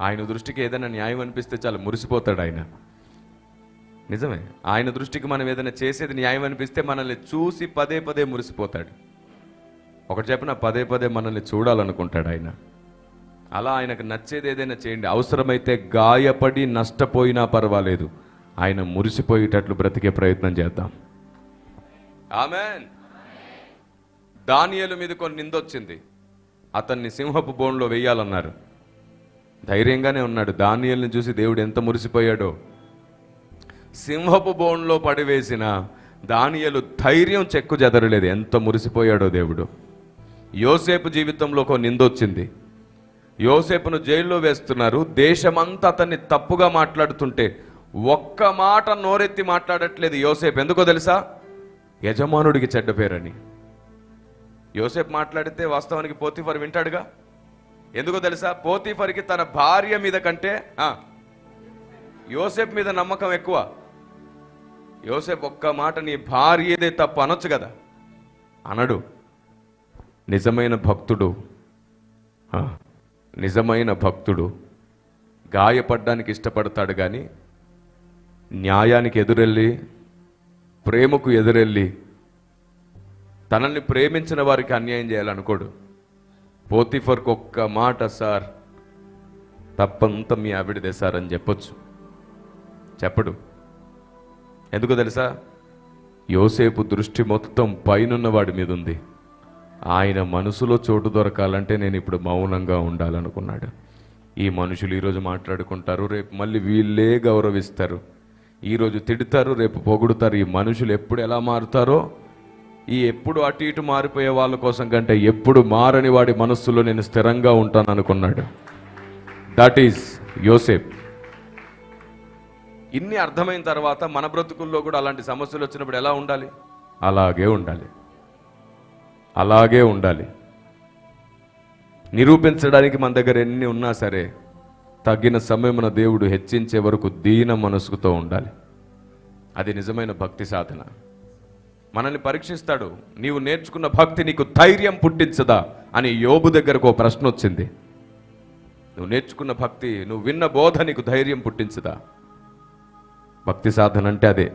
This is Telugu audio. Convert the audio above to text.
ఆయన దృష్టికి ఏదైనా న్యాయం అనిపిస్తే చాలు మురిసిపోతాడు ఆయన. నిజమే, ఆయన దృష్టికి మనం ఏదైనా చేసేది న్యాయం అనిపిస్తే మనల్ని చూసి పదే పదే మురిసిపోతాడు. ఒకటి చెప్పిన పదే పదే మనల్ని చూడాలనుకుంటాడు ఆయన. అలా ఆయనకు నచ్చేది ఏదైనా చేయండి. అవసరమైతే గాయపడి నష్టపోయినా పర్వాలేదు, ఆయన మురిసిపోయేటట్లు బ్రతికే ప్రయత్నం చేద్దాం. ఆమేన్. దానియేలు మీద కొన్ని నిందొచ్చింది. అతన్ని సింహపు బోన్లో వేయాలన్నారు. ధైర్యంగానే ఉన్నాడు. దానియేలుని చూసి దేవుడు ఎంత మురిసిపోయాడో. సింహపు బోన్లో పడివేసిన దానియేలు ధైర్యం చెక్కు చెదరలేదు. ఎంత మురిసిపోయాడో దేవుడు. యోసేపు జీవితంలో కొన్ని నిందొచ్చింది. యోసేపును జైల్లో వేస్తున్నారు. దేశమంతా అతన్ని తప్పుగా మాట్లాడుతుంటే ఒక్క మాట నోరెత్తి మాట్లాడట్లేదు యోసేపు. ఎందుకో తెలుసా? యజమానుడికి చెడ్డ పేరని. యోసేపు మాట్లాడితే వాస్తవానికి పోతీఫర్ వింటాడుగా. ఎందుకో తెలుసా? పోతీఫర్కి తన భార్య మీద కంటే యోసేపు మీద నమ్మకం ఎక్కువ. యోసేపు ఒక్క మాట నీ భార్యదే తప్పు అనొచ్చు కదా, అనడు. నిజమైన భక్తుడు గాయపడ్డానికి ఇష్టపడతాడు, కానీ న్యాయానికి ఎదురెళ్ళి, ప్రేమకు ఎదురెళ్ళి తనల్ని ప్రేమించిన వారికి అన్యాయం చేయాలనుకోడు. పోతీఫర్కి ఒక్క మాట, సార్ తప్పంతా మీ ఆవిడదే సార్ అని చెప్పడు. ఎందుకో తెలుసా? యోసేపు దృష్టి మొత్తం పైనున్న వాడి మీద ఉంది. ఆయన మనసులో చోటు దొరకాలంటే నేను ఇప్పుడు మౌనంగా ఉండాలనుకున్నాడు. ఈ మనుషులు ఈరోజు మాట్లాడుకుంటారు, రేపు మళ్ళీ వీళ్ళే గౌరవిస్తారు. ఈరోజు తిడతారు, రేపు పొగుడుతారు. ఈ మనుషులు ఎప్పుడు ఎలా మారుతారో, ఈ ఎప్పుడు అటు ఇటు మారిపోయే వాళ్ళ కోసం కంటే ఎప్పుడు మారని వాడి మనస్సులో నేను స్థిరంగా ఉంటాను అనుకున్నాడు. దట్ ఈస్ యోసేప్. ఇన్ని అర్థమైన తర్వాత మన బ్రతుకుల్లో కూడా అలాంటి సమస్యలు వచ్చినప్పుడు ఎలా ఉండాలి? అలాగే ఉండాలి. నిరూపించడానికి మన దగ్గర ఎన్ని ఉన్నా సరే తగిన సమయమున దేవుడు హెచ్చించే వరకు దీన మనసుతో ఉండాలి. అది నిజమైన భక్తి సాధన. మనల్ని పరీక్షిస్తాడు. నీవు నేర్చుకున్న భక్తి నీకు ధైర్యం పుట్టించదా అని యోబు దగ్గరకు ఒక ప్రశ్న వచ్చింది. నువ్వు నేర్చుకున్న భక్తి, నువ్వు విన్న బోధ నీకు ధైర్యం పుట్టించదా? భక్తి సాధన అంటే అదే.